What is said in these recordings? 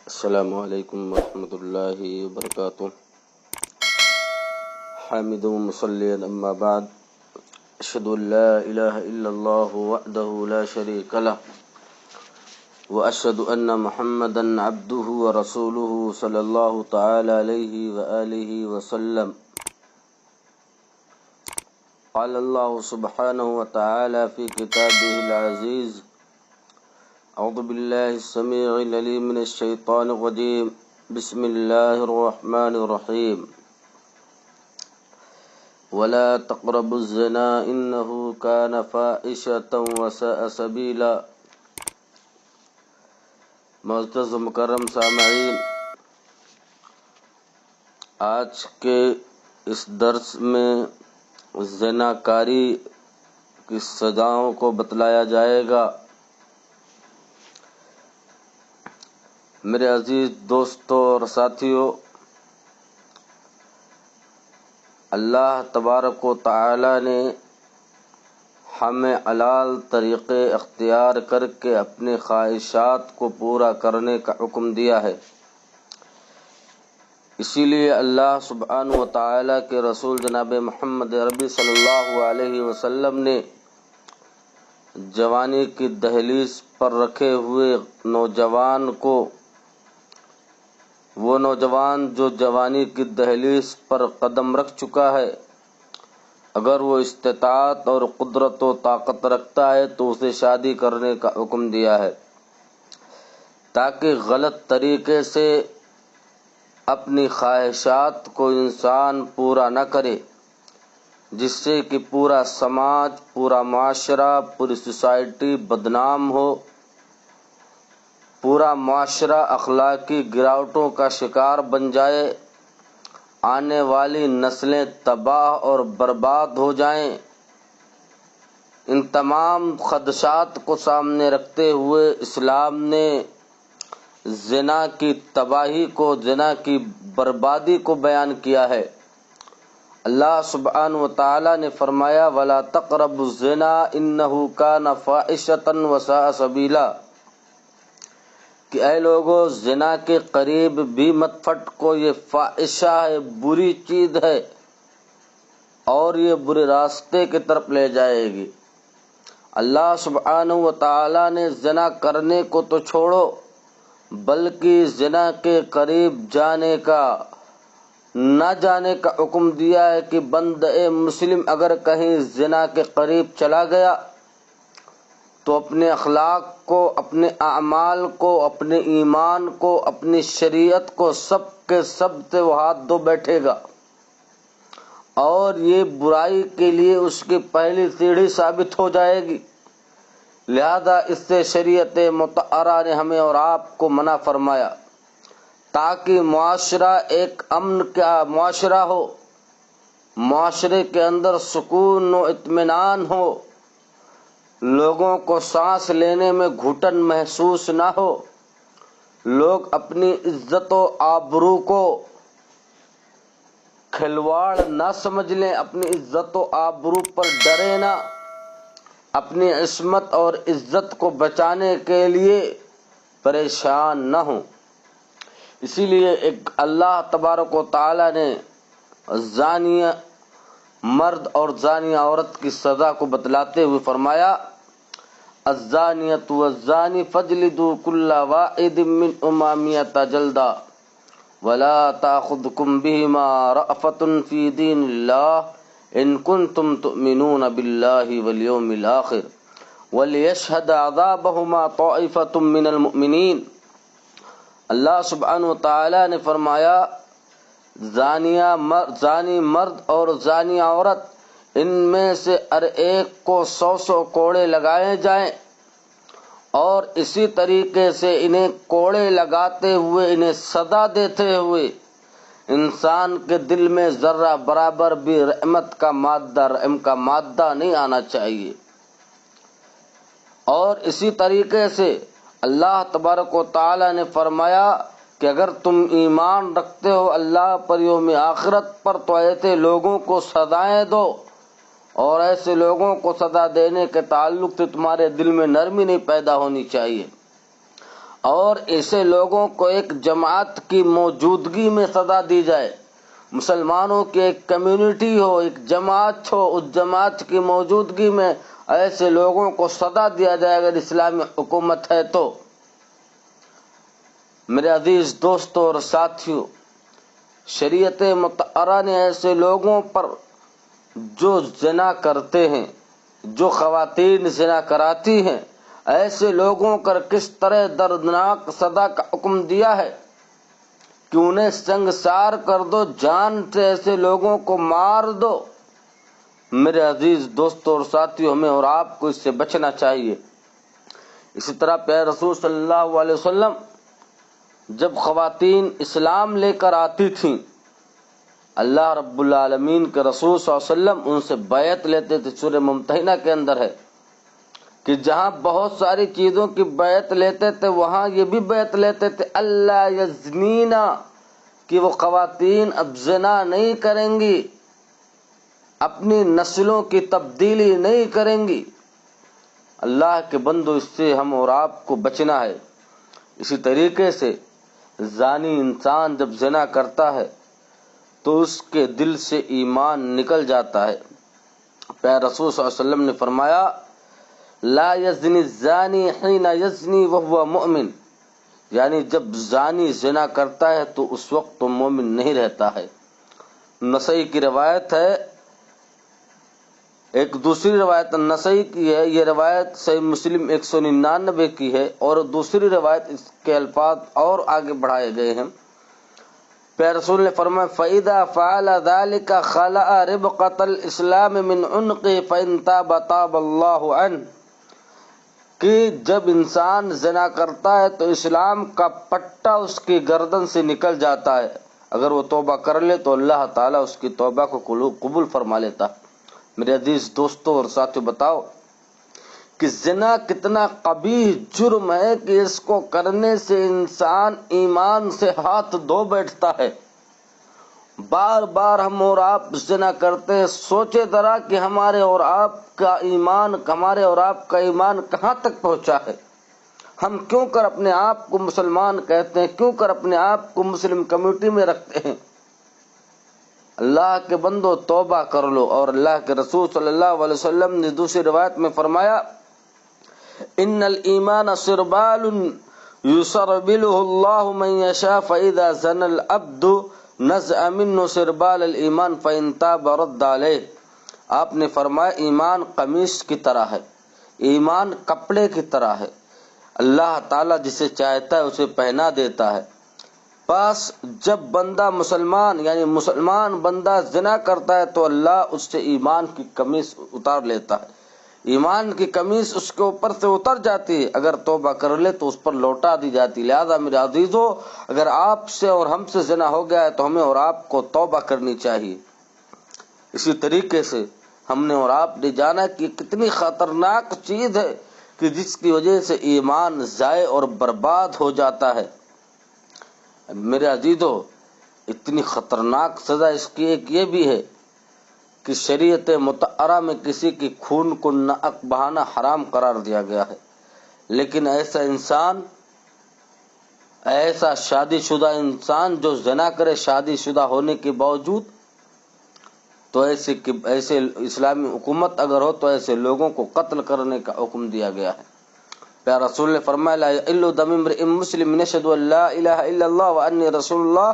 السلام علیکم ورحمۃ اللہ وبرکاتہ۔ حامد مصلی اما بعد، اشہد ان لا الہ الا اللہ وحدہ لا شریک لہ واشہد ان محمدا عبدہ ورسولہ صلی اللہ تعالی علیہ وآلہ وسلم۔ قال اللہ سبحانہ وتعالی فی کتابہ العزیز: اعوذ باللہ السمیع العلیم من الشیطان الرجیم، بسم اللہ الرحمن الرحیم۔ ولا تقربوا الزنا انہ کان فاحشۃ وساء سبیلا۔ معزز و مکرم سامعین، آج کے اس درس میں زنا کاری کی سزاؤں کو بتلایا جائے گا۔ میرے عزیز دوستوں اور ساتھیوں، اللہ تبارک و تعالی نے ہمیں حلال طریقے اختیار کر کے اپنے خواہشات کو پورا کرنے کا حکم دیا ہے۔ اسی لیے اللہ سبحانہ و تعالی کے رسول جناب محمد عربی صلی اللہ علیہ وسلم نے جوانی کی دہلیز پر رکھے ہوئے نوجوان کو، وہ نوجوان جو جوانی کی دہلیز پر قدم رکھ چکا ہے، اگر وہ استطاعت اور قدرت و طاقت رکھتا ہے تو اسے شادی کرنے کا حکم دیا ہے، تاکہ غلط طریقے سے اپنی خواہشات کو انسان پورا نہ کرے، جس سے کہ پورا سماج، پورا معاشرہ، پوری سوسائٹی بدنام ہو، پورا معاشرہ اخلاقی گراوٹوں کا شکار بن جائے، آنے والی نسلیں تباہ اور برباد ہو جائیں۔ ان تمام خدشات کو سامنے رکھتے ہوئے اسلام نے زنا کی تباہی کو، زنا کی بربادی کو بیان کیا ہے۔ اللہ سبحانہ و تعالی نے فرمایا: وَلَا تَقْرَبُوا الزِّنَا إِنَّهُ كَانَ فَاحِشَةً وَسَاءَ سَبِيلًا، کہ اے لوگو، زنا کے قریب بھی مت پھٹکو، یہ فاحشہ ہے، بری چیز ہے، اور یہ برے راستے کی طرف لے جائے گی۔ اللہ سبحانہ و تعالی نے زنا کرنے کو تو چھوڑو، بلکہ زنا کے قریب جانے کا، نہ جانے کا حکم دیا ہے کہ بندہ مسلم اگر کہیں زنا کے قریب چلا گیا تو اپنے اخلاق کو، اپنے اعمال کو، اپنے ایمان کو، اپنی شریعت کو، سب کے سب سے وہ ہاتھ دھو بیٹھے گا، اور یہ برائی کے لیے اس کی پہلی سیڑھی ثابت ہو جائے گی۔ لہذا اس سے شریعت مطہرہ نے ہمیں اور آپ کو منع فرمایا، تاکہ معاشرہ ایک امن کا معاشرہ ہو، معاشرے کے اندر سکون و اطمینان ہو، لوگوں کو سانس لینے میں گھٹن محسوس نہ ہو، لوگ اپنی عزت و آبرو کو کھلواڑ نہ سمجھ لیں، اپنی عزت و آبرو پر ڈرے نہ، اپنی عصمت اور عزت کو بچانے کے لیے پریشان نہ ہوں۔ اسی لیے ایک اللہ تبارک و تعالی نے زانی مرد اور زانی عورت کی سزا کو بتلاتے ہوئے فرمایا: الزانیۃ والزانی فاجلدوا کل واحد منہما مئۃ جلدہ ولا تأخذکم بہما رأفۃ فی دین اللہ ان کنتم تؤمنون باللہ والیوم الآخر وليشهد عذابہما طائفۃ من المؤمنین۔ اللہ سبحانہ و تعالی نے فرمایا، زانی مرد اور زانی عورت، ان میں سے ہر ایک کو 100 کوڑے لگائے جائیں، اور اسی طریقے سے انہیں کوڑے لگاتے ہوئے، انہیں سزا دیتے ہوئے انسان کے دل میں ذرہ برابر بھی رحمت کا مادہ، رحم کا مادہ نہیں آنا چاہیے۔ اور اسی طریقے سے اللہ تبارک و تعالی نے فرمایا کہ اگر تم ایمان رکھتے ہو اللہ پر، یوم آخرت پر، تو ایسے لوگوں کو سزائیں دو، اور ایسے لوگوں کو سزا دینے کے تعلق سے تمہارے دل میں نرمی نہیں پیدا ہونی چاہیے۔ اور ایسے لوگوں کو ایک جماعت کی موجودگی میں سزا دی جائے، مسلمانوں کی ایک کمیونٹی ہو، ایک جماعت ہو، اس جماعت کی موجودگی میں ایسے لوگوں کو سزا دیا جائے اگر اسلامی حکومت ہے تو۔ میرے عزیز دوستوں اور ساتھیوں، شریعت مطہرہ نے ایسے لوگوں پر جو زنا کرتے ہیں، جو خواتین زنا کراتی ہیں، ایسے لوگوں پر کس طرح دردناک سزا کا حکم دیا ہے کہ انہیں سنگسار کر دو، جان سے ایسے لوگوں کو مار دو۔ میرے عزیز دوستوں اور ساتھیوں، ہمیں اور آپ کو اس سے بچنا چاہیے۔ اسی طرح پیارے رسول صلی اللہ علیہ وسلم جب خواتین اسلام لے کر آتی تھیں، اللہ رب العالمین کے رسول صلی اللہ علیہ وسلم ان سے بیعت لیتے تھے۔ سورہ ممتحنہ کے اندر ہے کہ جہاں بہت ساری چیزوں کی بیعت لیتے تھے، وہاں یہ بھی بیعت لیتے تھے اللہ یزنینا، کہ وہ خواتین اب زنا نہیں کریں گی، اپنی نسلوں کی تبدیلی نہیں کریں گی۔ اللہ کے بندو، اس سے ہم اور آپ کو بچنا ہے۔ اسی طریقے سے زانی انسان جب زنا کرتا ہے تو اس کے دل سے ایمان نکل جاتا ہے۔ پیارے رسول صلی اللہ علیہ وسلم نے فرمایا لا یزنی الزانی حین یزنی وہو مؤمن، یعنی جب زانی زنا کرتا ہے تو اس وقت تو مومن نہیں رہتا ہے۔ نسائی کی روایت ہے، ایک دوسری روایت نسائی کی ہے، یہ روایت صحیح مسلم 199 کی ہے، اور دوسری روایت اس کے الفاظ اور آگے بڑھائے گئے ہیں۔ پیارے رسول نے فرمایا فَإِذَا فَعَلَ ذَلِكَ خَلَعَ رِبْقَةَ الْإِسْلَامِ مِنْ عُنْقِهِ فَإِنْ تَابَ تَابَ اللَّهُ عَنْهُ، کہ جب انسان زنا کرتا ہے تو اسلام کا پٹا اس کی گردن سے نکل جاتا ہے، اگر وہ توبہ کر لے تو اللہ تعالیٰ اس کی توبہ کو قبول فرما لیتا۔ میرے عزیز دوستوں اور ساتھیوں، بتاؤ کہ زنا کتنا قبیح جرم ہے کہ اس کو کرنے سے انسان ایمان سے ہاتھ دھو بیٹھتا ہے۔ بار بار ہم اور آپ زنا کرتے ہیں، سوچے ذرا کہ ہمارے اور آپ کا ایمان کہاں تک پہنچا ہے۔ ہم کیوں کر اپنے آپ کو مسلمان کہتے ہیں، کیوں کر اپنے آپ کو مسلم کمیونٹی میں رکھتے ہیں۔ اللہ کے بندو، توبہ کر لو۔ اور اللہ کے رسول صلی اللہ علیہ وسلم نے دوسری روایت میں فرمایا ان الایمان سربال یسربلہ اللہ من یشاء فاذا زنى العبد نزع منه سربال الایمان فان تاب رد علیہ۔ آپ نے فرمایا ایمان قمیص کی طرح ہے، ایمان کپڑے کی طرح ہے، اللہ تعالیٰ جسے چاہتا ہے اسے پہنا دیتا ہے۔ بس جب بندہ مسلمان بندہ زنا کرتا ہے تو اللہ اس سے ایمان کی قمیص اتار لیتا ہے، ایمان کی قمیص اس کے اوپر سے اتر جاتی ہے، اگر توبہ کر لے تو اس پر لوٹا دی جاتی۔ لہذا میرے عزیزو، اگر آپ سے اور ہم سے زنا ہو گیا ہے تو ہمیں اور آپ کو توبہ کرنی چاہیے۔ اسی طریقے سے ہم نے اور آپ نے جانا کہ کتنی خطرناک چیز ہے کہ جس کی وجہ سے ایمان ضائع اور برباد ہو جاتا ہے۔ میرے عزیزو، اتنی خطرناک سزا اس کی ایک یہ بھی ہے کہ شریعت مطہرہ میں کسی کی خون کو ناحق بہانا حرام قرار دیا گیا ہے، لیکن ایسا شادی شدہ انسان جو زنا کرے شادی شدہ ہونے کے باوجود، تو ایسے اسلامی حکومت اگر ہو تو ایسے لوگوں کو قتل کرنے کا حکم دیا گیا ہے۔ پیارے رسول نے فرمایا لا یحل دم امرئ مسلم یشهد ان لا الہ الا اللہ وانی رسول اللہ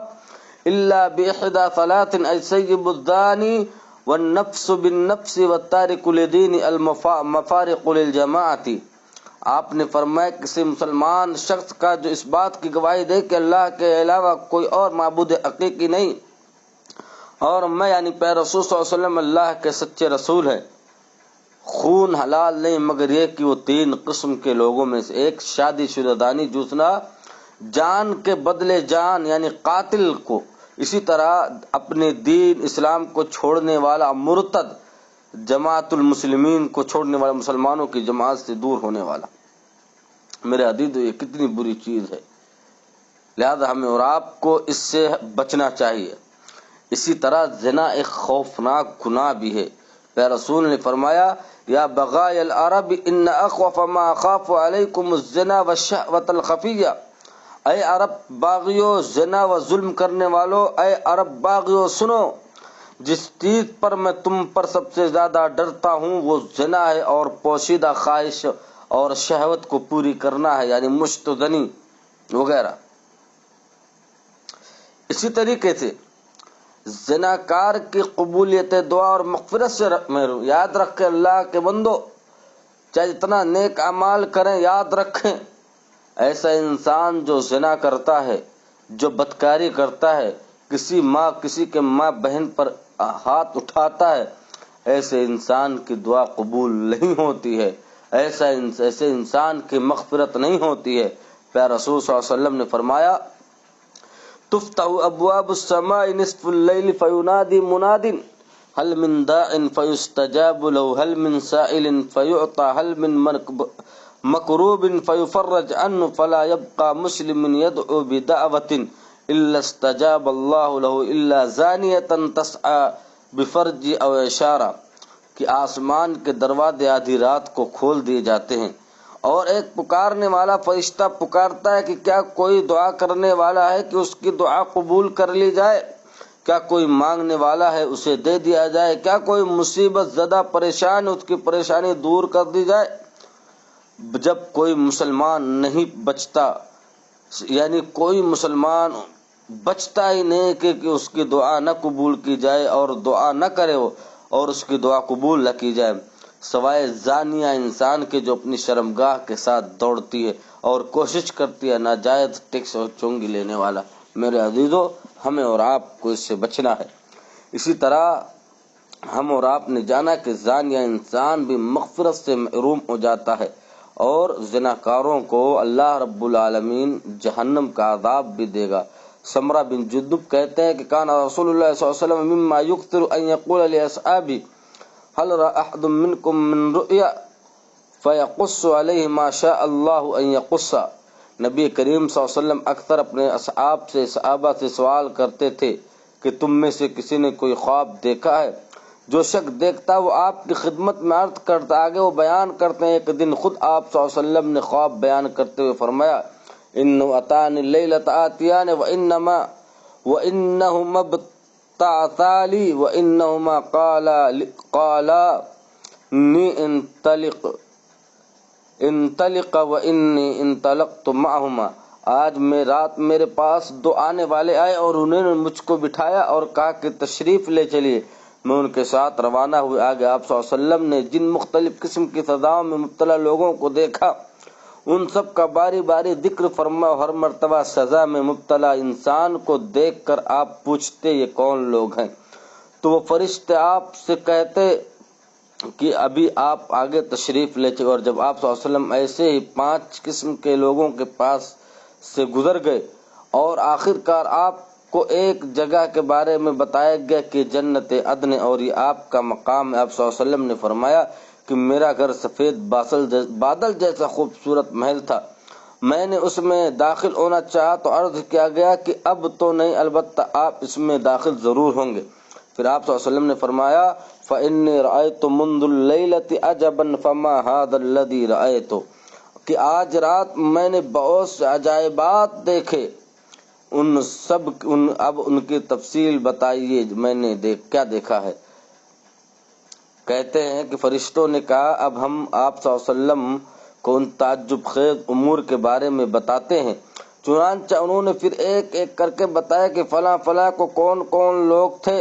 الا باحدى ثلاث السیب الزانی والنفس بالنفس والتارک لدین المفارق للجماعۃ۔ آپ نے فرمایا کسی مسلمان شخص کا جو اس بات کی گواہی دے کہ اللہ کے علاوہ کوئی اور معبود حقیقی نہیں اور میں یعنی پیارے رسول صلی اللہ علیہ وسلم اللہ کے سچے رسول ہیں، خون حلال نہیں مگر یہ کہ وہ تین قسم کے لوگوں میں سے ایک شادی شدہ دانی، دوسرا جان کے بدلے جان یعنی قاتل کو، اسی طرح اپنے دین اسلام کو چھوڑنے والا مرتد، جماعت المسلمین کو چھوڑنے والا، مسلمانوں کی جماعت سے دور ہونے والا۔ میرے عزیزو، یہ کتنی بری چیز ہے، لہذا ہمیں اور آپ کو اس سے بچنا چاہیے۔ اسی طرح زنا ایک خوفناک گناہ بھی ہے پھر رسول نے فرمایا یا بغای العرب ان اخوف ما اخاف علیکم الزنا والشہوۃ الخفیہ، اے عرب باغیو، زنا و ظلم کرنے والو، اے عرب باغیو سنو، جس چیز پر میں تم پر سب سے زیادہ ڈرتا ہوں وہ زنا ہے اور پوشیدہ خواہش اور شہوت کو پوری کرنا ہے، یعنی مشت و زنی وغیرہ۔ اسی طریقے سے زناکار کی قبولیت دعا اور مغفرت سے محروم۔ یاد رکھیں اللہ کے بندو، چاہے جتنا نیک اعمال کریں، یاد رکھیں ایسا انسان جو زنا کرتا ہے، جو بدکاری کرتا ہے، کسی کے ماں بہن پر ہاتھ اٹھاتا ہے، ایسے انسان کی دعا قبول نہیں ہوتی ہے، ایسے انسان کی مغفرت نہیں ہوتی ہے۔ پھر رسول صلی اللہ علیہ وسلم نے فرمایا تفتح ابواب السماء نصف اللیل فینادی مناد هل من داع فیستجاب له هل من سائل فیعطى هل من مکروب فیفرج عنه فلا يبقى مسلم يدعو بدعوة الا استجاب الله له الا زانیة تسعى بفرج او اشارہ، کہ آسمان کے دروازے آدھی رات کو کھول دیے جاتے ہیں اور ایک پکارنے والا فرشتہ پکارتا ہے کہ کیا کوئی دعا کرنے والا ہے کہ اس کی دعا قبول کر لی جائے، کیا کوئی مانگنے والا ہے اسے دے دیا جائے، کیا کوئی مصیبت زدہ پریشان اس کی پریشانی دور کر دی جائے۔ جب کوئی مسلمان نہیں بچتا، یعنی کوئی مسلمان بچتا ہی نہیں کہ اس کی دعا نہ قبول کی جائے اور دعا نہ کرے وہ اور اس کی دعا قبول نہ کی جائے، سوائے زانیہ انسان کے جو اپنی شرمگاہ کے ساتھ دوڑتی ہے اور کوشش کرتی ہے ناجائز ٹیکس اور چونگی لینے والا۔ میرے عزیزو، ہمیں اور آپ کو اس سے بچنا ہے۔ اسی طرح ہم اور آپ نے جانا کہ زانیہ انسان بھی مغفرت سے محروم ہو جاتا ہے اور زناکاروں کو اللہ رب العالمین جہنم کا عذاب بھی دے گا۔ سمرہ بن جندب کہتے ہیں کہ کان رسول اللہ صلی اللہ علیہ وسلم مما یکثر ان یقول لاصحابہ هل رأى احد منکم من رؤیا فیقص علیہ ما شاء اللہ ان یقص۔ نبی کریم صلی اللہ علیہ وسلم اکثر اپنے صحابہ سے سوال کرتے تھے کہ تم میں سے کسی نے کوئی خواب دیکھا ہے؟ جو شخص دیکھتا وہ آپ کی خدمت میں عرض کرتا، آگے وہ بیان کرتے ہیں۔ ایک دن خود آپ صلی اللہ علیہ وسلم نے خواب بیان کرتے ہوئے فرمایا انہ اتانی اللیلۃ آتیان وانہما ابتعثالی وانہما قالا انی انطلق وانی انطلقت معہما۔ آج میں رات میرے پاس دو آنے والے آئے اور انہوں نے مجھ کو بٹھایا اور کہا کہ تشریف لے چلیے، میں ان کے ساتھ روانہ ہوئے۔ آگے آپ صلی اللہ علیہ وسلم نے جن مختلف قسم کی سزاؤں میں مبتلا لوگوں کو دیکھا ان سب کا باری باری ذکر فرما۔ ہر مرتبہ سزا میں مبتلا انسان کو دیکھ کر آپ پوچھتے یہ کون لوگ ہیں؟ تو وہ فرشتے آپ سے کہتے کہ ابھی آپ آگے تشریف لے چلے۔ اور جب آپ صلی اللہ علیہ وسلم ایسے ہی 5 قسم کے لوگوں کے پاس سے گزر گئے اور آخر کار آپ کو ایک جگہ کے بارے میں بتایا گیا کہ جنت عدن اور یہ آپ کا مقام ہے۔ آپ صلی اللہ علیہ وسلم نے فرمایا کہ میرا گھر سفید بادل جیسا خوبصورت محل تھا، میں نے اس میں داخل ہونا چاہا تو عرض کیا گیا کہ اب تو نہیں، البتہ آپ اس میں داخل ضرور ہوں گے۔ پھر آپ صلی اللہ علیہ وسلم نے فرمایا فإنی رأیت منذ اللیلۃ عجبا فما هذا الذی رأیت، کہ آج رات میں نے بہت سے عجائبات دیکھے، اب ان کی تفصیل بتائیے میں نے کیا دیکھا ہے۔ کہتے ہیں کہ فرشتوں نے کہا اب ہم آپ صلی اللہ علیہ وسلم کو ان تعجب خیز امور کے بارے میں بتاتے ہیں۔ چنانچہ انہوں نے پھر ایک ایک کر کے بتایا کہ فلاں فلاں کو کون کون لوگ تھے،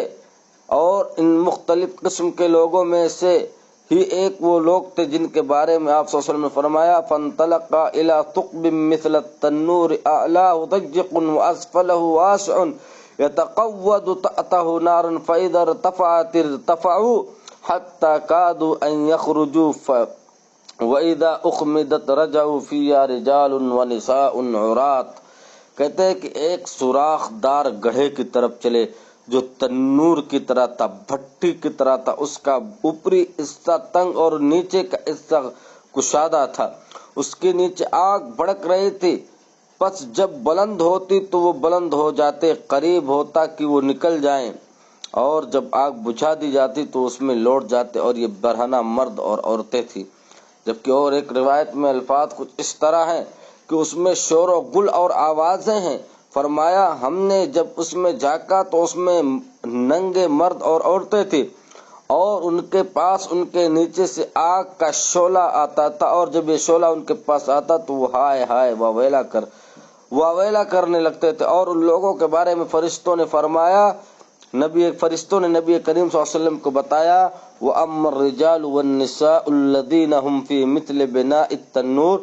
اور ان مختلف قسم کے لوگوں میں سے ہی ایک وہ لوگ تھے جن کے بارے میں آپ صلی اللہ علیہ وسلم نے فرمایا فانطلق الى ثقب مثل التنور اعلاه ضيق واسفله واسع يتقوض تحته نارا فاذا ارتفعوا حتى كادوا ان يخرجوا واذا اخمدت رجعوا فيها رجال ونساء عراة۔ کہتے ہیں کہ ایک سوراخ دار گڑھے کی طرف چلے جو تنور کی طرح تھا، بھٹی کی طرح تھا، اس کا اوپری حصہ تنگ اور نیچے کا حصہ کشادہ تھا، اس کے نیچے آگ بھڑک رہی تھی، پس جب بلند ہوتی تو وہ بلند ہو جاتے، قریب ہوتا کہ وہ نکل جائیں، اور جب آگ بجھا دی جاتی تو اس میں لوٹ جاتے، اور یہ برہنہ مرد اور عورتیں تھیں۔ جبکہ اور ایک روایت میں الفاظ کچھ اس طرح ہیں کہ اس میں شور و گل اور آوازیں ہیں۔ فرمایا ہم نے جب اس میں جھانکا تو اس میں ننگے مرد اور عورتیں تھیں، اور ان کے پاس ان کے نیچے سے آگ کا شعلہ آتا تھا، اور جب یہ شعلہ ان کے پاس آتا تو وہ ہائے ہائے واویلا کرنے لگتے تھے۔ اور ان لوگوں کے بارے میں فرشتوں نے نبی کریم صلی اللہ علیہ وسلم کو بتایا، وَأَمَّا الرِّجَالُ وَالنِّسَاءُ الَّذِينَ هُمْ فِي مِثْلِ بِنَاءِ التَّنُّورِ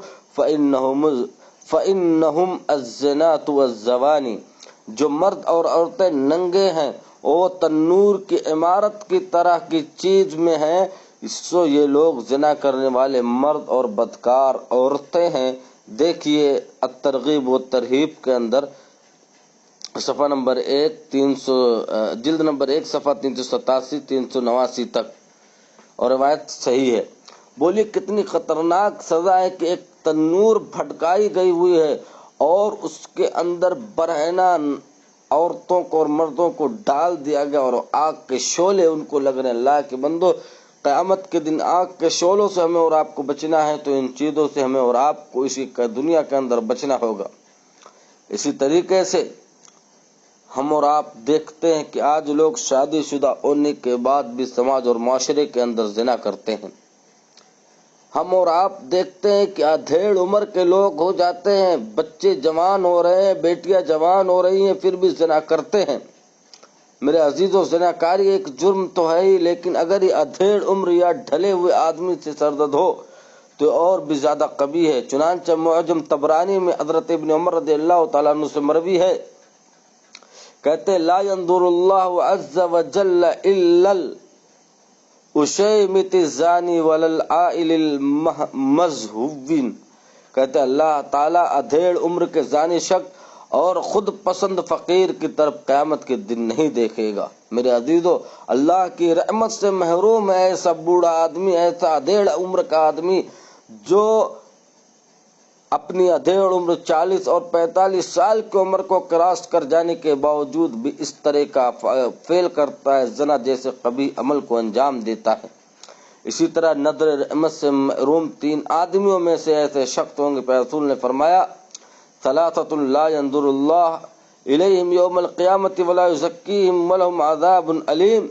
فَإِنَّهُمْ الزِّنَاتُ وَالزَّوَانِي، جو مرد اور عورتیں ننگے ہیں وہ تنور کی عمارت کی طرح کی چیز میں ہیں، سو یہ لوگ زنا کرنے والے مرد اور بدکار عورتیں ہیں۔ دیکھیے الترغیب و ترہیب کے اندر صفحہ نمبر 1 جلد نمبر 1 صفحہ 387 389 تک، اور روایت صحیح ہے۔ بولیے کتنی خطرناک سزا ہے کہ ایک تنور بھٹکائی گئی ہوئی ہے اور اس کے اندر برہنہ عورتوں کو اور مردوں کو ڈال دیا گیا، اور آگ کے شعلے ان کو لگ رہے ہیں۔ اللہ کے بندو، قیامت کے دن آگ کے شعلوں سے ہمیں اور آپ کو بچنا ہے، تو ان چیزوں سے ہمیں اور آپ کو اسی دنیا کے اندر بچنا ہوگا۔ اسی طریقے سے ہم اور آپ دیکھتے ہیں کہ آج لوگ شادی شدہ ہونے کے بعد بھی سماج اور معاشرے کے اندر زنا کرتے ہیں۔ ہم اور آپ دیکھتے ہیں کہ ادھیڑ عمر کے لوگ ہو جاتے ہیں، بچے جوان ہو رہے ہیں، بیٹیاں جوان ہو رہی ہیں، پھر بھی زنا کرتے ہیں۔ میرے عزیزوں، زناکاری ایک جرم تو ہے ہی، لیکن اگر یہ ادھیڑ عمر یا ڈھلے ہوئے آدمی سے سرزد ہو تو اور بھی زیادہ قبیح ہے۔ چنانچہ معجم طبرانی میں حضرت ابن عمر رضی اللہ تعالیٰ عنہ سے مروی ہے، کہتے لا ينظر اللہ عز وجل الا الاشیمۃ الزانی ولا العائل المذہوب، کہتے اللہ تعالیٰ ادھیڑ عمر کے زانی شخص اور خود پسند فقیر کی طرف قیامت کے دن نہیں دیکھے گا۔ میرے عزیزو، اللہ کی رحمت سے محروم ہے ایسا بوڑھا آدمی، ایسا ادھیڑ عمر کا آدمی جو اپنی ادھیڑ عمر 40 اور 45 سال کی عمر کو کراس کر جانے کے باوجود بھی اس طرح کا فعل کرتا ہے، زنا جیسے قبیح عمل کو انجام دیتا ہے۔ اسی طرح نظر رحمت سے محروم 3 آدمیوں میں سے ایسے شخص ہوں گے۔ رسول نے فرمایا ثلاثۃ لا ينظر اللہ الیہم یوم القیامۃ ولا یزکیہم ولہم عذاب علیم،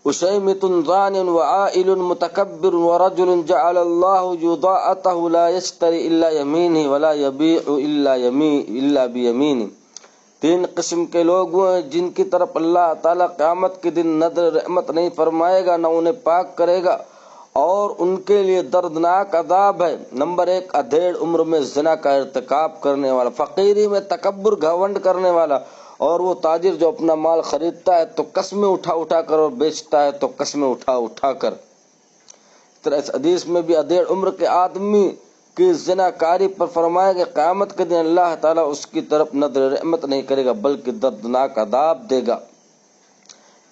اشیمۃ زان وعائل متکبر ورجل جعل اللہ یضاعتہ لا یشتری الا یمینہ ولا یبیع الا بیمینہ۔ 3 قسم کے لوگ وہ ہیں جن کی طرف اللہ تعالیٰ قیامت کے دن نظر رحمت نہیں فرمائے گا، نہ انہیں پاک کرے گا، اور ان کے لیے دردناک عذاب ہے۔ نمبر 1، ادھیڑ عمر میں زنا کا ارتکاب کرنے والا، فقیری میں تکبر گھمنڈ کرنے والا، اور وہ تاجر جو اپنا مال خریدتا ہے تو قسمیں اٹھا اٹھا کر اور بیچتا ہے تو قسمیں اٹھا اٹھا کر۔ اس طرح اس حدیث میں بھی ادھیڑ عمر کے آدمی کی زنا کاری پر فرمایا کہ قیامت کے دن اللہ تعالیٰ اس کی طرف نظر رحمت نہیں کرے گا بلکہ دردناک عذاب دے گا۔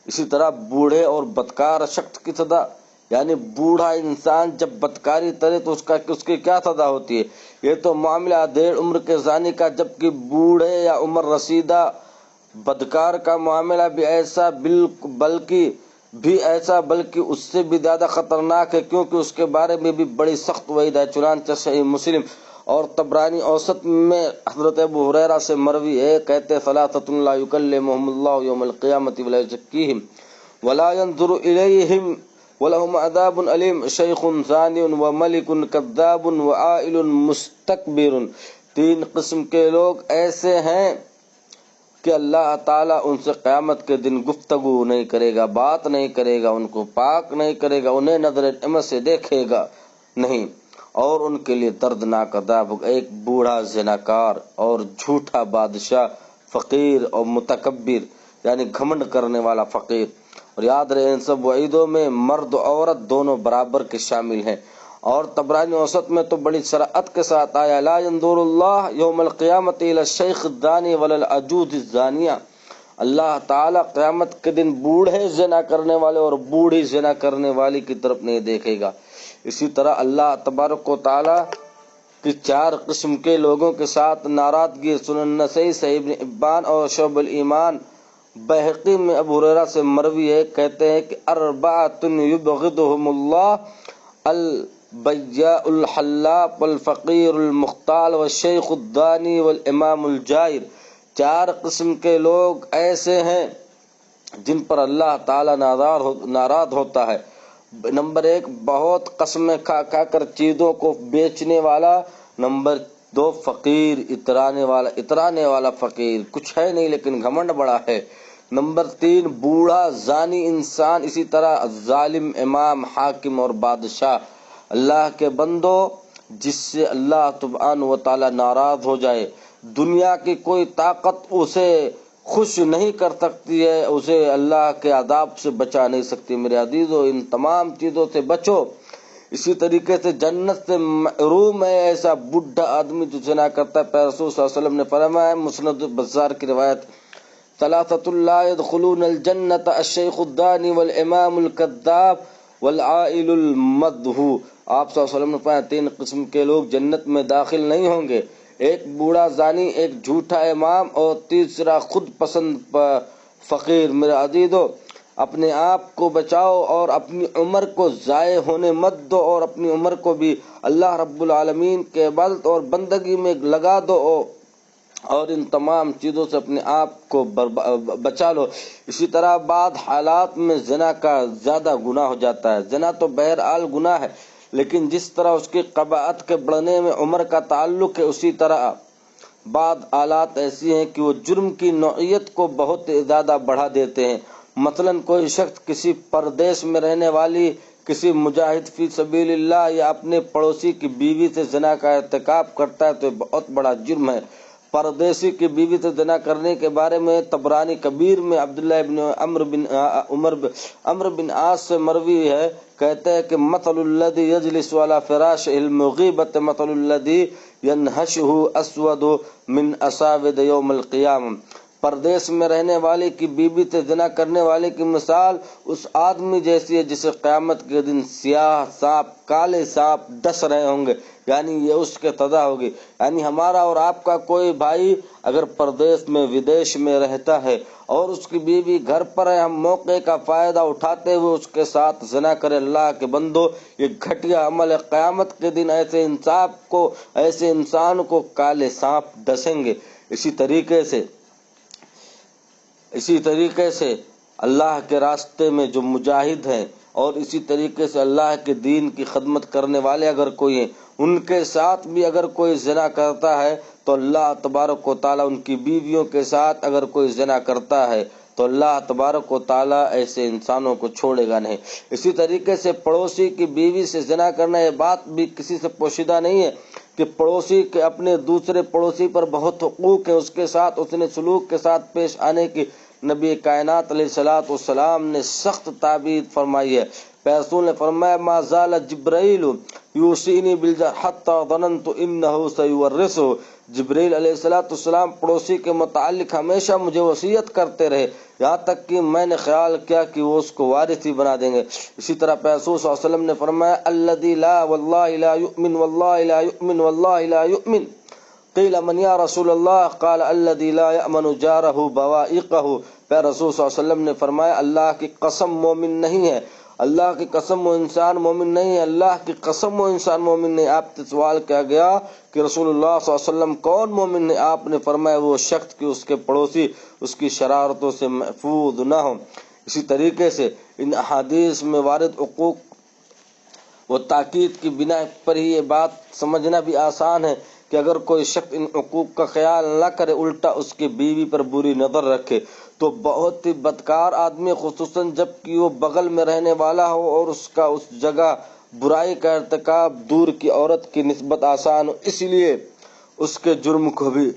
اسی طرح بوڑھے اور بدکار شخص کی سزا، یعنی بوڑھا انسان جب بدکاری کرے تو اس کی کیا سزا ہوتی ہے؟ یہ تو معاملہ ادھیڑ عمر کے زانی کا، جبکہ بوڑھے یا عمر رسیدہ بدکار کا معاملہ بھی ایسا بلکہ اس سے بھی زیادہ خطرناک ہے، کیونکہ اس کے بارے میں بھی بڑی سخت وعید ہے۔ چنانچہ صحیح مسلم اور طبرانی اوسط میں حضرت ابو ہریرہ سے مروی ہے، کہتے ثلاثۃ لا یکلمہم اللہ یوم القیامۃ ولا یزکیہم ولا ينظر الیہم ولہم عذاب علیم، شیخ زانی وملک کذاب وعائل مستکبر۔ 3 قسم کے لوگ ایسے ہیں کہ اللہ تعالیٰ ان سے قیامت کے دن گفتگو نہیں کرے گا، بات نہیں کرے گا، ان کو پاک نہیں کرے گا، انہیں نظر رحمت سے دیکھے گا نہیں، اور ان کے لیے دردناک عذاب ہوگا۔ ایک بوڑھا زناکار اور جھوٹا بادشاہ، فقیر اور متکبر یعنی گھمنڈ کرنے والا فقیر۔ اور یاد رہے ان سب وعیدوں میں مرد و عورت دونوں برابر کے شامل ہیں۔ اور طبرانی اوسط میں تو بڑی صراحت کے ساتھ آیا لا ينظر اللہ یوم القیامت الی الشیخ الزانی ولا العجوز الزانیہ، اللہ تعالیٰ قیامت کے دن بوڑھے زنا کرنے والے اور بوڑھی زنا کرنے والی کی طرف نہیں دیکھے گا۔ اسی طرح اللہ تبارک و تعالیٰ کی 4 قسم کے لوگوں کے ساتھ ناراضگی، سنن نسائی، صحیح ابن حبان اور شعب الایمان بہقی میں ابو ہریرہ سے مروی ہے، کہتے ہیں کہ اربعۃ یبغضهم اللہ البیاء الحلاق والفقیر المختال والشیخ الدانی والامام الجائر، 4 قسم کے لوگ ایسے ہیں جن پر اللہ تعالی ناراض ہوتا ہے۔ نمبر 1 بہت قسمیں کھا کھا کر چیزوں کو بیچنے والا، نمبر 2 فقیر اترانے والا فقیر، کچھ ہے نہیں لیکن گھمنڈ بڑا ہے، نمبر 3 بوڑھا زانی انسان، اسی طرح ظالم امام حاکم اور بادشاہ۔ اللہ کے بندو، جس سے اللہ سبحانہ و تعالی ناراض ہو جائے، دنیا کی کوئی طاقت اسے خوش نہیں کر سکتی ہے، اسے اللہ کے عذاب سے بچا نہیں سکتی۔ میرے عزیزو، ان تمام چیزوں سے بچو۔ اسی طریقے سے جنت سے محروم ہے ایسا بڈھا آدمی جو زنا کرتا ہے۔ پیغمبر رسول صلی اللہ علیہ وسلم نے فرمایا، مسند بزار کی روایت، ثلاثۃ لا يدخلون الجنۃ الشیخ الدانی والامام الکذاب والعائل المدھو۔ آپ صلی اللہ علیہ وسلم نے فرمایا 3 قسم کے لوگ جنت میں داخل نہیں ہوں گے، ایک بوڑھا زانی، ایک جھوٹا امام، اور تیسرا خود پسند فقیر۔ میرے عزیزو، اپنے آپ کو بچاؤ اور اپنی عمر کو ضائع ہونے مت دو، اور اپنی عمر کو بھی اللہ رب العالمین کے عبادت اور بندگی میں لگا دو، اور ان تمام چیزوں سے اپنے آپ کو بچا لو۔ اسی طرح بعض حالات میں زنا کا زیادہ گناہ ہو جاتا ہے۔ زنا تو بہرحال گناہ ہے، لیکن جس طرح اس کی قباحت کے بڑھنے میں عمر کا تعلق ہے، اسی طرح بعض حالات ایسی ہیں کہ وہ جرم کی نوعیت کو بہت زیادہ بڑھا دیتے ہیں۔ مثلاً کوئی شخص کسی پردیس میں رہنے والی کسی مجاہد فی سبیل اللہ یا اپنے پڑوسی کی بیوی سے زنا کا ارتکاب کرتا ہے تو یہ بہت بڑا جرم ہے۔ پردیسی کی بیوی سے زنا کرنے کے بارے میں طبرانی کبیر میں عبداللہ ابن عمرو بن عاص سے مروی ہے، کہتے ہیں کہ مثل الذی یجلس علی فراش المغیبۃ مثل الذی ینہشہ اسود من اساود یوم القیامہ۔ پردیس میں رہنے والے کی بیوی سے زنا کرنے والے کی مثال اس آدمی جیسی ہے جسے قیامت کے دن سیاہ سانپ، کالے سانپ ڈس رہے ہوں گے، یعنی یہ اس کے سزا ہوگی۔ یعنی ہمارا اور آپ کا کوئی بھائی اگر پردیس میں ودیش میں رہتا ہے اور اس کی بیوی گھر پر ہے، ہم موقع کا فائدہ اٹھاتے ہوئے اس کے ساتھ زنا کرے، اللہ کے بندو یہ گھٹیا عمل ہے۔ قیامت کے دن ایسے انسان کو کالے سانپ ڈسیں گے۔ اسی طریقے سے اللہ کے راستے میں جو مجاہد ہیں اور اسی طریقے سے اللہ کے دین کی خدمت کرنے والے اگر کوئی ہیں، ان کے ساتھ بھی اگر کوئی زنا کرتا ہے تو اللہ تبارک و تعالیٰ ان کی بیویوں کے ساتھ اگر کوئی زنا کرتا ہے تو اللہ تبارک و تعالیٰ ایسے انسانوں کو چھوڑے گا نہیں۔ اسی طریقے سے پڑوسی کی بیوی سے زنا کرنا، یہ بات بھی کسی سے پوشیدہ نہیں ہے کہ پڑوسی کے اپنے دوسرے پڑوسی پر بہت حقوق ہے، اس کے ساتھ اس نے سلوک کے ساتھ پیش آنے کی نبی کائنات علیہ الصلوۃ والسلام نے سخت تابید فرمائی ہے۔ رسول نے فرمایا، ما زال جبرائیل یوصینی بالجار حتی ظننت انہ سیورثہ۔ جبرائیل علیہ السلام پڑوسی کے متعلق ہمیشہ مجھے وصیت کرتے رہے، یہاں تک کہ میں نے خیال کیا کہ وہ اس کو وارث ہی بنا دیں گے۔ اسی طرح رسول صلی اللہ علیہ وسلم نے فرمایا، الذی لا واللہ لا یؤمن واللہ لا یؤمن واللہ لا یؤمن۔ قیل من یا رسول اللہ؟ قال الذی لا یأمن جارہ بوائقہ۔ پھر رسول صلی اللہ علیہ وسلم نے فرمایا، اللہ کی قسم مومن نہیں ہے، اللہ کی قسم وہ انسان مومن نہیں ہے، اللہ کی قسم وہ انسان مومن نہیں۔ آپ سے سوال کیا گیا کہ رسول اللہ صلی اللہ علیہ وسلم کون مومن ہے؟ آپ نے فرمایا، وہ شخص کہ اس کے پڑوسی اس کی شرارتوں سے محفوظ نہ ہوں۔ اسی طریقے سے ان احادیث میں وارد حقوق و تاکید کی بنا پر ہی یہ بات سمجھنا بھی آسان ہے کہ اگر کوئی شخص ان حقوق کا خیال نہ کرے، الٹا اس کی بیوی پر بری نظر رکھے، تو بہت ہی بدکار آدمی، خصوصاً جب کہ وہ بغل میں رہنے والا ہو اور اس کا اس جگہ برائی کا ارتکاب دور کی عورت کی نسبت آسان ہو، اس لیے اس کے جرم کو بھی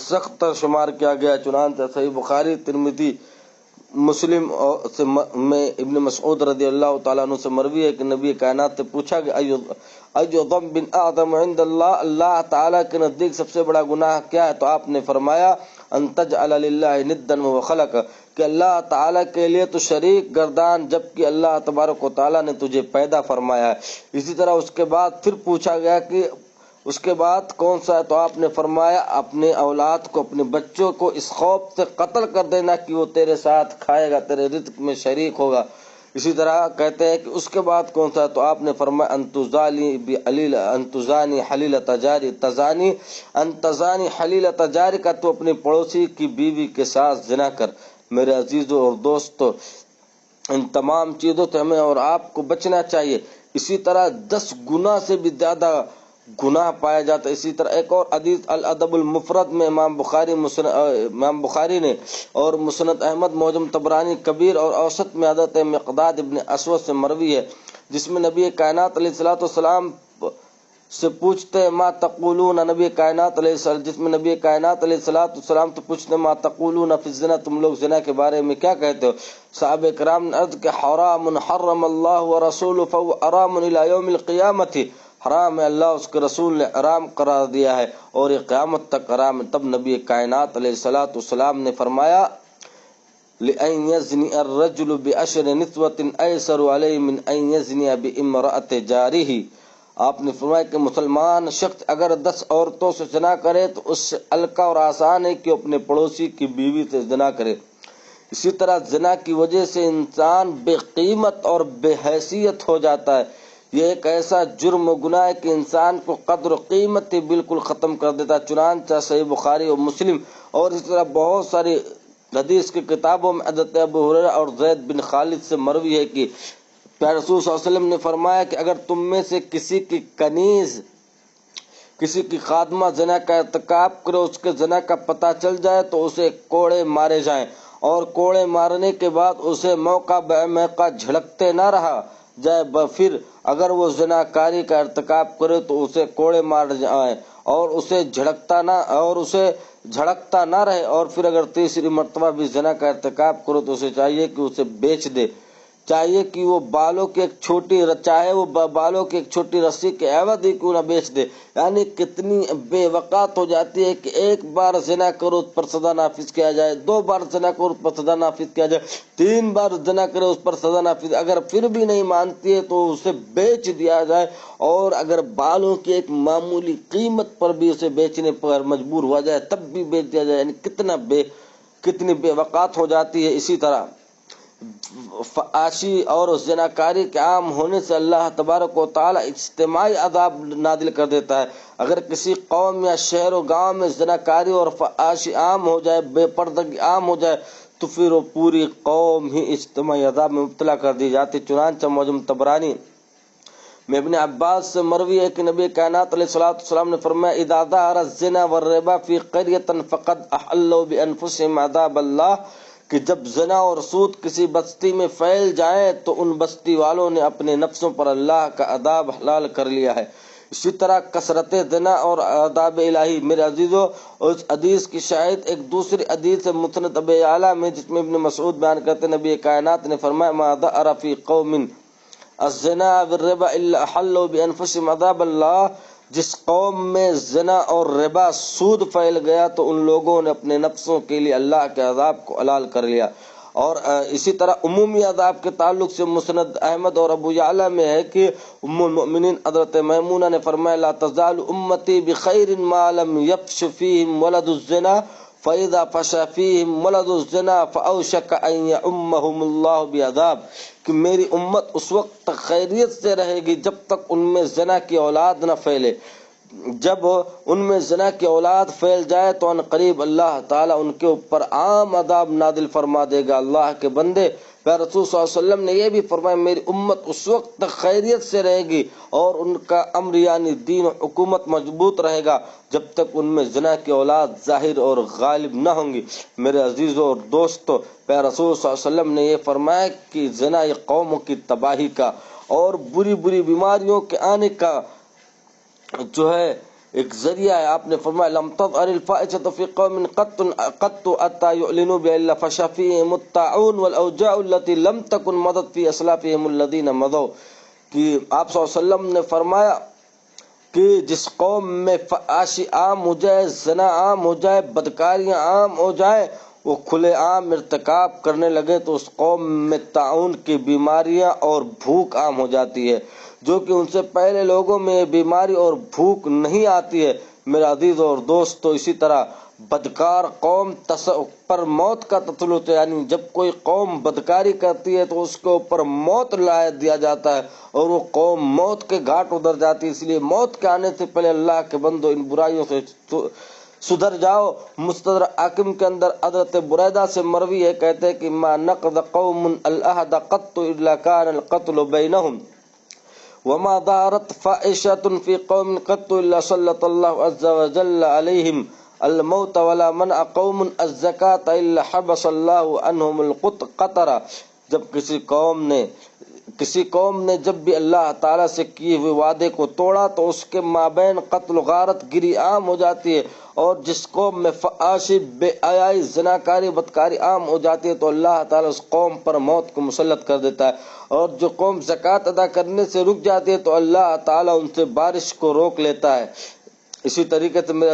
سخت تر شمار کیا گیا۔ چنانچہ صحیح بخاری، ترمذی، مسلم میں ابن مسعود رضی اللہ تعالیٰ عنہ سے مروی ہے کہ نبی کائنات سے پوچھا کہ ایو ذنب اعظم عند اللہ، اللہ تعالیٰ کے نزدیک سب سے بڑا گناہ کیا ہے؟ تو آپ نے فرمایا، ان تجعل للہ ندا وهو خلق، کہ اللہ تعالیٰ کے لیے تو شریک گردان جبکہ اللہ تبارک و تعالیٰ نے تجھے پیدا فرمایا ہے۔ اسی طرح اس کے بعد پھر پوچھا گیا کہ اس کے بعد کون سا ہے؟ تو آپ نے فرمایا اپنے اولاد کو، اپنے بچوں کو اس خوف سے قتل کر دینا کہ وہ تیرے ساتھ کھائے گا، تیرے رزق میں شریک ہوگا۔ اسی طرح کہتے ہیں کہ اس کے بعد کون سا ہے؟ تو آپ نے فرمایا انتزانی حلیل تجاری کا، تو اپنے پڑوسی کی بیوی کے ساتھ زنا کر۔ میرے عزیزوں اور دوستو، ان تمام چیزوں سے ہمیں اور آپ کو بچنا چاہیے۔ اسی طرح 10 گنا سے بھی زیادہ گناہ پایا جاتا ہے۔ اسی طرح ایک اور حدیث الادب المفرد میں امام بخاری نے اور مسند احمد، معجم طبرانی کبیر اور اوسط میں حضرت مقداد ابن اسود سے مروی ہے، جس میں نبی کائنات علیہ الصلوۃ والسلام سے پوچھتے ہیں ما تقولون، جس میں نبی کائنات علیہ الصلوۃ والسلام تو پوچھتے ہیں ما تقولون فی الزنا، تم لوگ زنا کے بارے میں کیا کہتے ہو؟ صحابہ کرام نے عرض کہ حرام حرم اللہ ورسولہ فهو حرام الی یوم القیامۃ، حرام ہے، اللہ اس کے رسول نے حرام قرار دیا ہے اور یہ قیامت تک حرام ہے۔ تب نبی کائنات علیہ الصلوۃ والسلام نے فرمایا لأن يزني الرجل بعشر نسوة أيسر عليه من أن يزني بامرأة جاره، آپ نے فرمایا کہ مسلمان شخص اگر 10 عورتوں سے زنا کرے تو اس سے الکا اور آسان ہے کہ اپنے پڑوسی کی بیوی سے زنا کرے۔ اسی طرح زنا کی وجہ سے انسان بے قیمت اور بے حیثیت ہو جاتا ہے۔ یہ ایک ایسا جرم و گناہ ہے کہ انسان کو قدر و قیمت ہی بالکل ختم کر دیتا ہے۔ چنانچہ صحیح بخاری اور مسلم اور اس طرح بہت ساری حدیث کی کتابوں میں حضرت ابو ہریرہ اور زید بن خالد سے مروی ہے کہ پیارے رسول صلی اللہ علیہ وسلم نے فرمایا کہ اگر تم میں سے کسی کی کنیز، کسی کی خادمہ زنا کا ارتکاب کرے، اس کے زنا کا پتہ چل جائے تو اسے کوڑے مارے جائیں، اور کوڑے مارنے کے بعد اسے موقع بے موقع جھڑکتے نہ رہا جائے، پھر اگر وہ زنا کاری کا ارتکاب کرے تو اسے کوڑے مار جائیں اور اسے جھڑکتا نہ رہے، اور پھر اگر تیسری مرتبہ بھی زنا کا ارتکاب کرو تو اسے چاہیے کہ اسے بیچ دے، چاہیے کہ وہ بالوں کی ایک چھوٹی رسی کے عوض ہی کیوں نہ بیچ دے۔ یعنی کتنی بے وقات ہو جاتی ہے کہ ایک بار زنا کرو اس پر سزا نافذ کیا جائے، 2 بار زنا کرو اس پر سزا نافذ کیا جائے، 3 بار زنا کرے اس پر سزا نافذ، اگر پھر بھی نہیں مانتی ہے تو اسے بیچ دیا جائے، اور اگر بالوں کی ایک معمولی قیمت پر بھی اسے بیچنے پر مجبور ہوا جائے تب بھی بیچ دیا جائے۔ یعنی کتنی بے وقات ہو جاتی ہے۔ اسی طرح فحاشی اور زناکاری کے عام ہونے سے اللہ تبارک و تعالی اجتماعی عذاب نازل کر دیتا ہے۔ اگر کسی قوم یا شہر و گاؤں میں زناکاری اور فحاشی عام ہو جائے، بے پردگی عام ہو جائے، تو پھر وہ پوری قوم ہی اجتماعی عذاب میں مبتلا کر دی جاتی۔ چنانچہ معجم طبرانی میں ابن عباس سے مروی ہے کہ نبی کائنات علیہ الصلوۃ والسلام نے فرمایا اذا ظهر الزنا والربا في قرية فقد احلوا بانفسهم عذاب اللہ، کہ جب زنا اور سود کسی بستی میں پھیل جائیں تو ان بستی والوں نے اپنے نفسوں پر اللہ کا عذاب حلال کر لیا ہے۔ اسی طرح کثرت زنا اور عذاب الہی۔ میرے عزیزو، اس حدیث کی شاہد ایک دوسری حدیث مسند ابی اعلیٰ میں، جس میں ابن مسعود بیان کرتے نبی کائنات نے فرمایا ما ظهر في قوم الزنا والربا الا حلوا بانفسهم عذاب اللہ، جس قوم میں زنا اور ربا سود پھیل گیا تو ان لوگوں نے اپنے نفسوں کے لیے اللہ کے عذاب کو حلال کر لیا۔ اور اسی طرح عمومی عذاب کے تعلق سے مسند احمد اور ابو یعلا میں ہے کہ ام المؤمنین حضرت میمونہ نے فرمایا لا تزال امتی بخیر ما لم یفش فیہم ولد الزنا فَإِذَا فَشَا فِيهِمْ وَلَدُ الزِّنَا فَأَوْشَكَ أَن يَعُمَّهُمُ اللَّهُ بِعَذَابٍ، کہ میری امت اس وقت تک خیریت سے رہے گی جب تک ان میں زنا کی اولاد نہ پھیلے، جب ان میں زنا کی اولاد پھیل جائے تو ان قریب اللہ تعالیٰ ان کے اوپر عام عذاب نازل فرما دے گا۔ اللہ کے بندے، پیارے رسول صلی اللہ علیہ وسلم نے یہ بھی فرمایا میری امت اس وقت تک خیریت سے رہے گی اور ان کا امر یعنی دین و حکومت مضبوط رہے گا جب تک ان میں زنا کی اولاد ظاہر اور غالب نہ ہوں گی۔ میرے عزیزوں اور دوستو، پیارے رسول صلی اللہ علیہ وسلم نے یہ فرمایا کہ زنا یہ قوموں کی تباہی کا اور بری بری بیماریوں کے آنے کا جو ہے ایک ذریعہ ہے۔ آپ نے فرمایا لم تظهر الفاحشة في قوم قط حتى يعلنوا بها الا فشا فيهم الطاعون والاوجاع التي لم تكن مضت في اسلافهم الذين مضوا، کہ آپ صلی اللہ علیہ وسلم نے فرمایا کہ جس قوم میں فحاشی عام ہو جائے، زنا عام ہو جائے، بدکاریاں عام ہو جائے، وہ کھلے عام ارتکاب کرنے لگے تو اس قوم میں طاعون کی بیماریاں اور بھوک عام ہو جاتی ہے، جو کہ ان سے پہلے لوگوں میں یہ بیماری اور بھوک نہیں آتی ہے۔ میرے عزیز اور دوستو، اسی طرح بدکار قوم پر موت کا تسلط ہے، یعنی جب کوئی قوم بدکاری کرتی ہے تو اس کے اوپر موت لائے دیا جاتا ہے اور وہ قوم موت کے گھاٹ اتر جاتی ہے۔ اس لیے موت کے آنے سے پہلے اللہ کے بندو ان برائیوں سے سدھر جاؤ۔ مستدرک حاکم کے اندر حضرت بریدہ سے مروی ہے، کہتے ہیں کہ ما نقض قوم العہد قط الا کان القتل بینہم وما ظہرت فاحشۃ فی قوم قط الا سلط اللہ عز وجل علیہم الموت ولا منع قوم الزکاۃ الا حبس اللہ عنہم القطر۔ جب کسی قوم نے جب بھی اللہ تعالیٰ سے کیے ہوئے وعدے کو توڑا تو اس کے مابین قتل و غارت گری عام ہو جاتی ہے، اور جس قوم میں فحاشی، بے حیائی، زناکاری، بدکاری عام ہو جاتی ہے تو اللہ تعالیٰ اس قوم پر موت کو مسلط کر دیتا ہے، اور جو قوم زکوٰۃ ادا کرنے سے رک جاتی ہے تو اللہ تعالیٰ ان سے بارش کو روک لیتا ہے۔ اسی طریقے سے میرے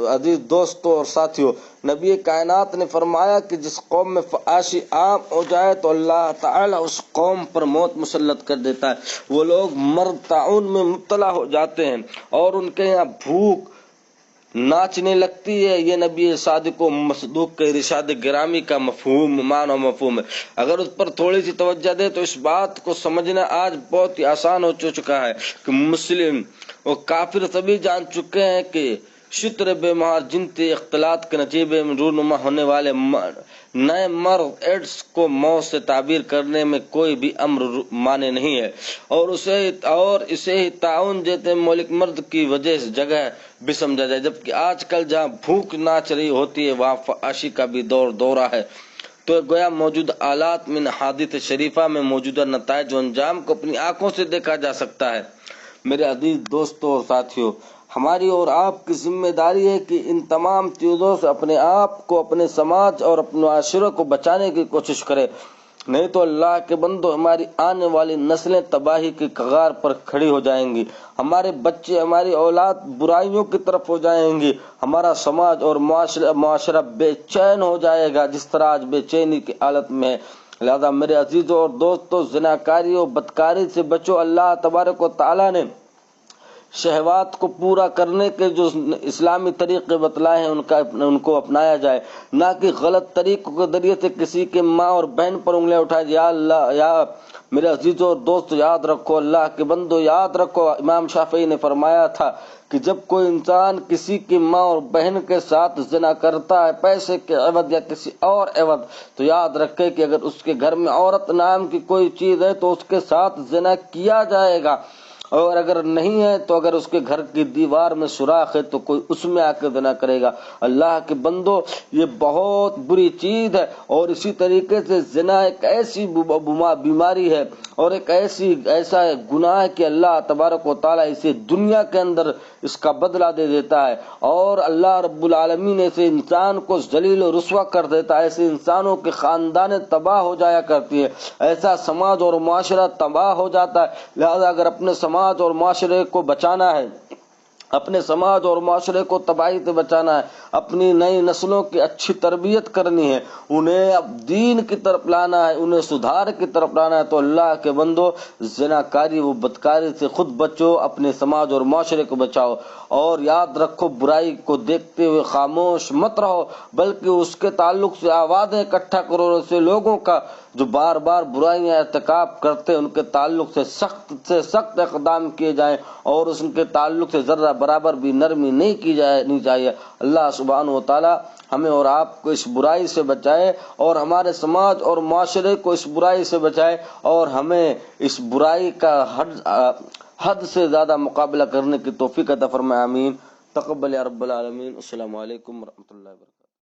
عزیز دوستوں اور ساتھیوں، نبی کائنات نے فرمایا کہ جس قوم میں فحاشی عام ہو جائے تو اللہ تعالیٰ اس قوم پر موت مسلط کر دیتا ہے۔ وہ لوگ مرض طاعون میں مبتلا ہو جاتے ہیں اور ان کے یہاں بھوک ناچنے لگتی ہے۔ یہ نبی صادق و مصدوق کے ارشاد گرامی کا معنی و مفہوم ہے۔ اگر اس پر تھوڑی سی توجہ دے تو اس بات کو سمجھنا آج بہت ہی آسان ہو چکا ہے کہ مسلم اور کافر سبھی جان چکے ہیں کہ شتر بے مہار جنسی اختلاط کے نتیجے میں رونما ہونے والے نئے مرض ایڈس کو موت سے تعبیر کرنے میں کوئی بھی امر مانے نہیں ہے، اور اسے ہی طاعون جیسے مہلک مرض کی وجہ سے جگہ بھی سمجھا جائے، جبکہ آج کل جہاں بھوک ناچ رہی ہوتی ہے وہاں فحاشی کا بھی دورہ ہے۔ تو گویا موجودہ آلات من حادث شریفہ میں موجودہ نتائج و انجام کو اپنی آنکھوں سے دیکھا جا سکتا ہے۔ میرے عزیز دوستوں اور ساتھیوں، ہماری اور آپ کی ذمہ داری ہے کہ ان تمام چیزوں سے اپنے آپ کو، اپنے سماج اور اپنے معاشرے کو بچانے کی کوشش کریں، نہیں تو اللہ کے بندو ہماری آنے والی نسلیں تباہی کی کگار پر کھڑی ہو جائیں گی، ہمارے بچے، ہماری اولاد برائیوں کی طرف ہو جائیں گی، ہمارا سماج اور معاشرہ بے چین ہو جائے گا جس طرح آج بے چینی کی حالت میں ہے۔ لہذا میرے عزیزوں اور دوستوں، زناکاری اور بدکاری سے بچو۔ اللہ تبارک و تعالیٰ نے شہوات کو پورا کرنے کے جو اسلامی طریقے بتلائے ہیں ان کو اپنایا جائے، نہ کہ غلط طریقوں کے ذریعے سے کسی کے ماں اور بہن پر انگلیاں اٹھائے۔ یا اللہ، یا میرے عزیزوں اور دوست، یاد رکھو، اللہ کے بندو یاد رکھو، امام شافعی نے فرمایا تھا کہ جب کوئی انسان کسی کی ماں اور بہن کے ساتھ زنا کرتا ہے پیسے کے عوض یا کسی اور عوض، تو یاد رکھے کہ اگر اس کے گھر میں عورت نام کی کوئی چیز ہے تو اس کے ساتھ زنا کیا جائے گا، اور اگر نہیں ہے تو اگر اس کے گھر کی دیوار میں سوراخ ہے تو کوئی اس میں آ کے زنا کرے گا۔ اللہ کے بندو، یہ بہت بری چیز ہے، اور اسی طریقے سے زنا ایک ایسی بیماری ہے اور ایک ایسا گناہ ہے کہ اللہ تبارک و تعالیٰ اسے دنیا کے اندر اس کا بدلہ دے دیتا ہے، اور اللہ رب العالمین ایسے انسان کو ذلیل و رسوا کر دیتا ہے، ایسے انسانوں کے خاندانیں تباہ ہو جایا کرتی ہے، ایسا سماج اور معاشرہ تباہ ہو جاتا ہے۔ لہذا اگر اپنے سماج اور معاشرے کو بچانا ہے، اپنے سماج اور معاشرے کو تباہی سے بچانا ہے، اپنی نئی نسلوں کی اچھی تربیت کرنی ہے، انہیں اب دین کی طرف لانا ہے، انہیں سدھار کی طرف لانا ہے، تو اللہ کے بندو زناکاری و بدکاری سے خود بچو، اپنے سماج اور معاشرے کو بچاؤ، اور یاد رکھو برائی کو دیکھتے ہوئے خاموش مت رہو، بلکہ اس کے تعلق سے آوازیں اکٹھا کرو، اسے لوگوں کا جو بار بار برائیاں ارتکاب کرتے ہیں ان کے تعلق سے سخت اقدام کیے جائیں، اور ان کے تعلق سے ذرہ برابر بھی نرمی نہیں کی جانی چاہیے۔ اللہ سبحانہ و تعالی ہمیں اور آپ کو اس برائی سے بچائے، اور ہمارے سماج اور معاشرے کو اس برائی سے بچائے، اور ہمیں اس برائی کا حد سے زیادہ مقابلہ کرنے کی توفیق عطا فرمائے، آمین۔ تقبل یا رب العالمین۔ السلام علیکم ورحمۃ اللہ وبرکاتہ۔